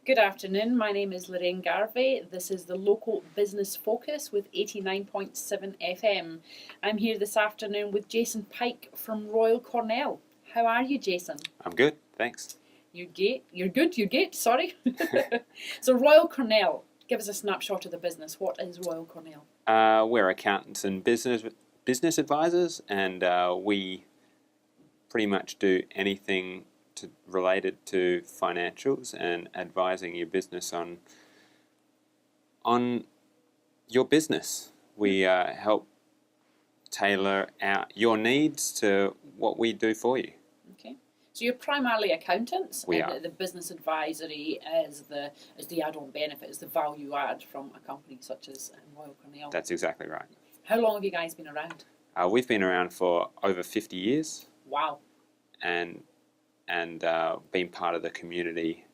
Good afternoon, my name is Lorraine Garvey. This is the Local Business Focus with 89.7 FM. I'm here this afternoon with Jason Pike from Royal Cornell. How are you, Jason? I'm good, thanks. You're good, sorry. So Royal Cornell, give us a snapshot of the business. What is Royal Cornell? We're accountants and business advisors, and we pretty much do anything related to financials and advising your business on your business. We help tailor your needs to what we do for you. Okay, so you're primarily accountants. We and are. The business advisory is the add-on benefit, is the value add from a company such as Royal Cornell. That's exactly right. How long have you guys been around? We've been around for over 50 years. Wow. And been part of the community,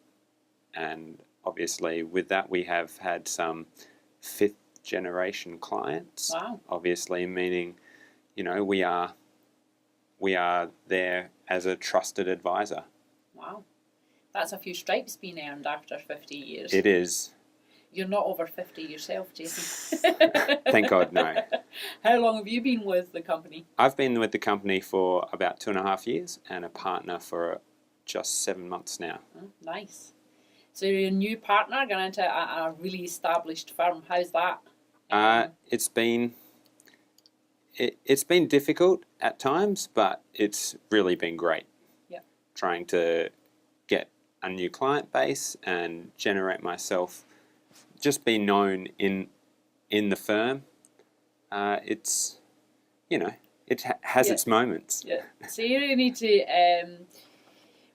and obviously with that we have had some fifth generation clients. Wow. Obviously meaning, we are there as a trusted advisor. Wow, that's a few stripes being earned after 50 years. It is. You're not over 50 yourself, Jason. Thank God, no. How long have you been with the company? I've been with the company for about 2.5 years and a partner for just 7 months now. Oh, nice. So you're a new partner going into a really established firm. How's that? It's been difficult at times, but it's really been great. Yeah. Trying to get a new client base and generate myself, just be known in the firm. It's, it has its moments. Yeah. So you really need to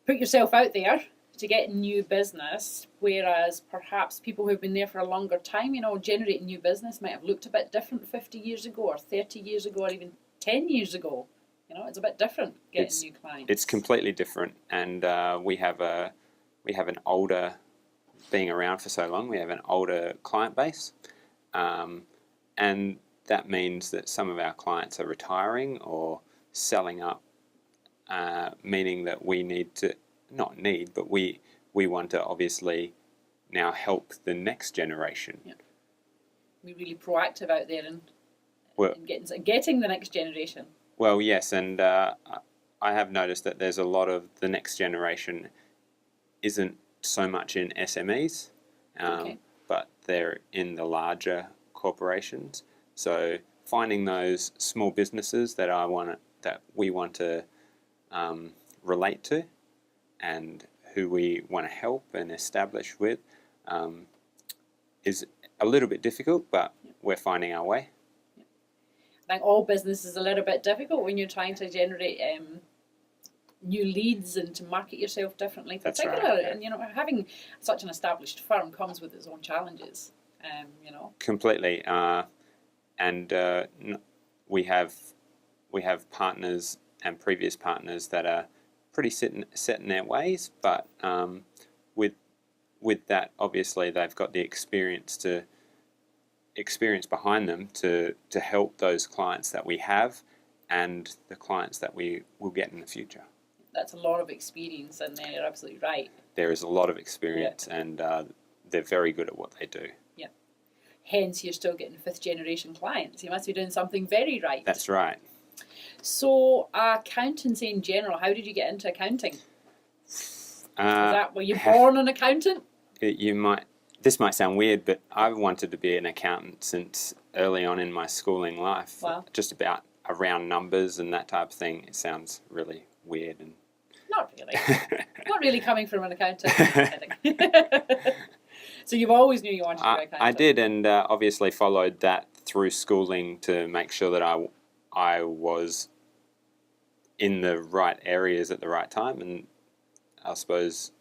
put yourself out there to get new business, whereas perhaps people who've been there for a longer time, generating new business might have looked a bit different 50 years ago or 30 years ago or even 10 years ago. It's a bit different getting new clients. It's completely different, and we have an older, being around for so long, we have an older client base, and that means that some of our clients are retiring or selling up, meaning that we we want to obviously now help the next generation. Yeah. We're really proactive out there in getting the next generation. Well, yes, and I have noticed that there's a lot of the next generation isn't so much in SMEs, but they're in the larger corporations. So finding those small businesses that we want to relate to, and who we want to help and establish with, is a little bit difficult, but we're finding our way. I think all business is a little bit difficult when you're trying to generate new leads and to market yourself differently. That's particularly, right, yeah. And having such an established firm comes with its own challenges. Completely, and we have partners and previous partners that are pretty set in their ways, but with that, obviously they've got the experience behind them to help those clients that we have and the clients that we will get in the future. That's a lot of experience, and you're absolutely right. There is a lot of experience, and they're very good at what they do. Yeah. Hence, you're still getting fifth generation clients. You must be doing something very right. That's right. So, accountancy in general, how did you get into accounting? Were you born an accountant? This might sound weird, but I've wanted to be an accountant since early on in my schooling life. Wow. Just about around numbers and that type of thing. It sounds really weird. And not really. Not really coming from an accountant. So you've always knew you wanted to be an accountant? I did, and obviously followed that through schooling to make sure that I was in the right areas at the right time. And I suppose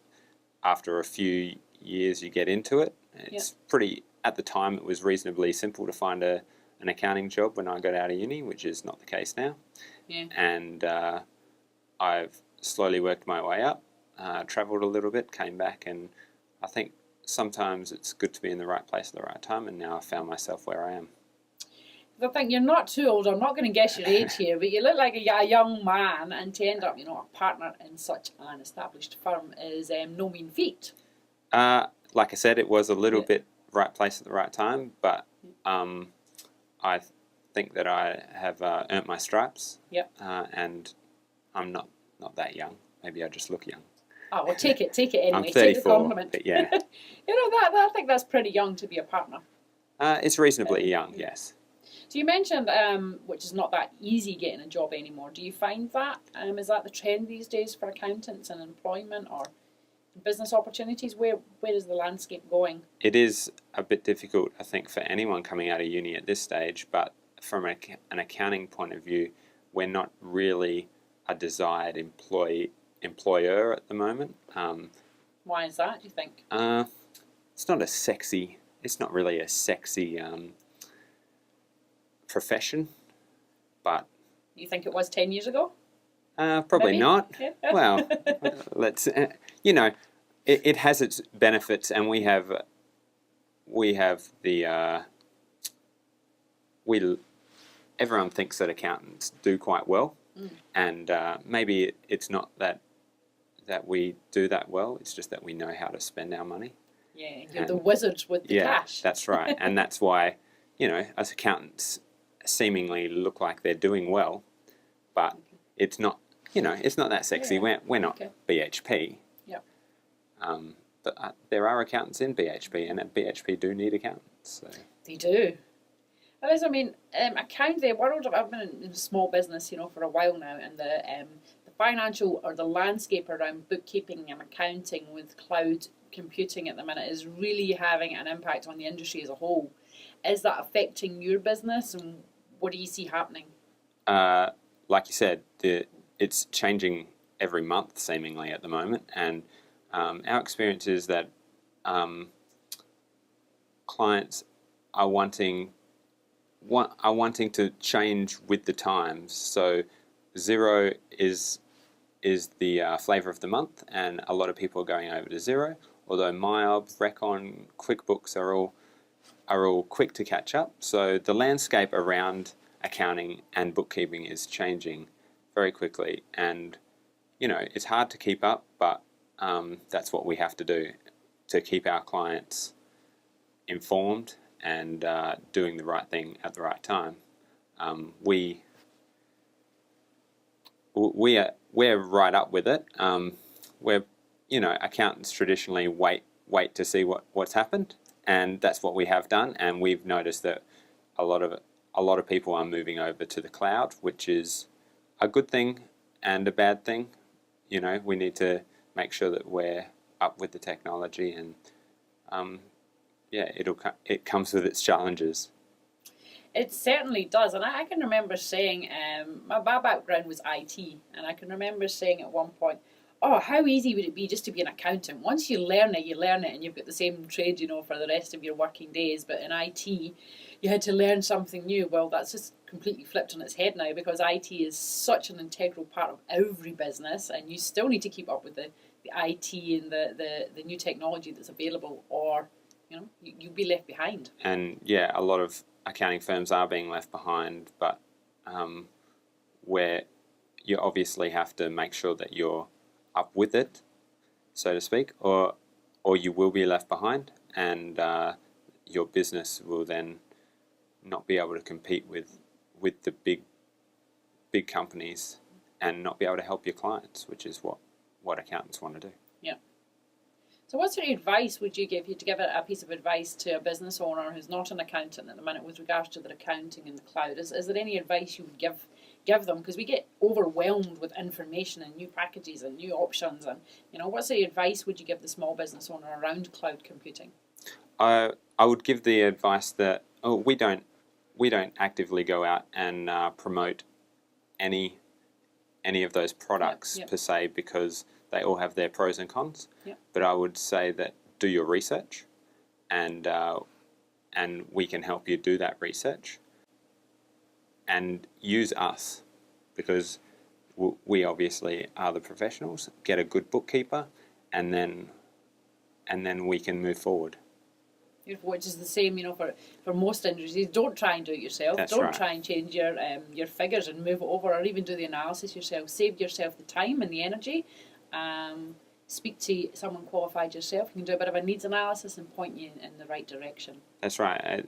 after a few years you get into it. It's pretty, at the time it was reasonably simple to find an accounting job when I got out of uni, which is not the case now. Yeah. And I've slowly worked my way up, travelled a little bit, came back, and I think sometimes it's good to be in the right place at the right time, and now I've found myself where I am. I think you're not too old. I'm not going to guess your age here, but you look like a young man, and to end up, a partner in such an established firm is no mean feat. like I said, it was a little bit right place at the right time, but I think that I have earned my stripes. Yep. And I'm not that young. Maybe I just look young. Oh, well, take it anyway. I'm 34, take the compliment. but yeah. I think that's pretty young to be a partner. It's reasonably young, yes. So you mentioned, which is not that easy getting a job anymore. Do you find that? Is that the trend these days for accountants and employment or business opportunities? Where is the landscape going? It is a bit difficult, I think, for anyone coming out of uni at this stage, but from an accounting point of view, we're not really a desired employer at the moment. Why is that, do you think? It's not really a sexy profession, but... You think it was 10 years ago? Probably Maybe? not. Yeah. Well, let's, it has its benefits, and we have the, everyone thinks that accountants do quite well, and maybe it's not that we do that well, it's just that we know how to spend our money. Yeah, you're the wizards with the cash. That's right, and that's why, as accountants seemingly look like they're doing well, but it's not, it's not that sexy. Yeah. We're not BHP. Yep. But there are accountants in BHP, and at BHP do need accountants. So. They do. Well, the world of, I've been in small business, for a while now, and the financial or the landscape around bookkeeping and accounting with cloud computing at the minute is really having an impact on the industry as a whole. Is that affecting your business, and what do you see happening? Like you said, it's changing every month seemingly at the moment, and our experience is that clients are wanting to change with the times. So Xero is the flavour of the month, and a lot of people are going over to Xero. Although MyOb, Recon, QuickBooks are all quick to catch up. So the landscape around accounting and bookkeeping is changing very quickly, and it's hard to keep up, but that's what we have to do to keep our clients informed and doing the right thing at the right time. We're right up with it. Accountants traditionally wait to see what's happened, and that's what we have done. And we've noticed that a lot of people are moving over to the cloud, which is a good thing and a bad thing. We need to make sure that we're up with the technology, and it comes with its challenges. It certainly does, and I can remember saying, my background was IT, and I can remember saying at one point, oh, how easy would it be just to be an accountant? Once you learn it, and you've got the same trade, for the rest of your working days. But in IT, you had to learn something new. Well, that's just completely flipped on its head now, because IT is such an integral part of every business, and you still need to keep up with the IT and the new technology that's available, or you'll be left behind. And a lot of accounting firms are being left behind, but where you obviously have to make sure that you're up with it, so to speak, or you will be left behind, and your business will then not be able to compete with the big companies, and not be able to help your clients, which is what accountants want to do. Yeah. So what sort of advice would you give, to give a piece of advice to a business owner who's not an accountant at the minute with regards to their accounting in the cloud? Is there any advice you would give them? Because we get overwhelmed with information and new packages and new options, and what sort of advice would you give the small business owner around cloud computing? I would give the advice that we don't actively go out and promote any of those products per se, because they all have their pros and cons. Yep. But I would say that do your research, and we can help you do that research, and use us, because we obviously are the professionals. Get a good bookkeeper, and then we can move forward. Which is the same, for most industries. Don't try and do it yourself. That's Don't right. try and change your figures and move it over, or even do the analysis yourself. Save yourself the time and the energy. speak to someone qualified yourself. You can do a bit of a needs analysis and point you in the right direction. That's right.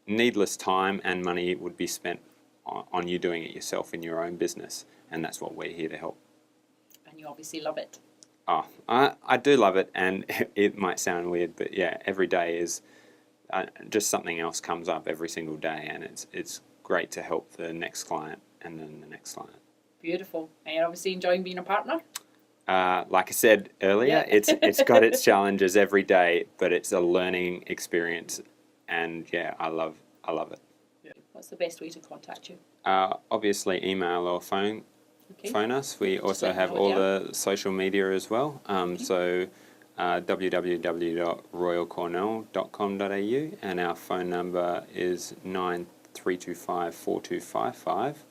Needless time and money would be spent on you doing it yourself in your own business, and that's what we're here to help. And you obviously love it. Oh, I do love it, and it might sound weird, but yeah, every day is just something else comes up every single day, and it's great to help the next client and then the next client. Beautiful. And you're obviously enjoying being a partner? Like I said earlier, it's got its challenges every day, but it's a learning experience, and yeah, I love it. What's the best way to contact you? Obviously, email or phone. Okay. Phone us. We also have all the social media as well. So www.royalcornell.com.au, and our phone number is 9325 4255.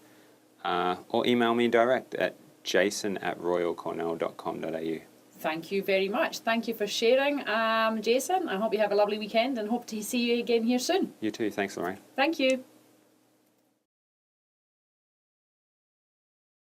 Or email me direct at jason@royalcornell.com.au. Thank you very much. Thank you for sharing, Jason. I hope you have a lovely weekend and hope to see you again here soon. You too. Thanks, Lorraine. Thank you.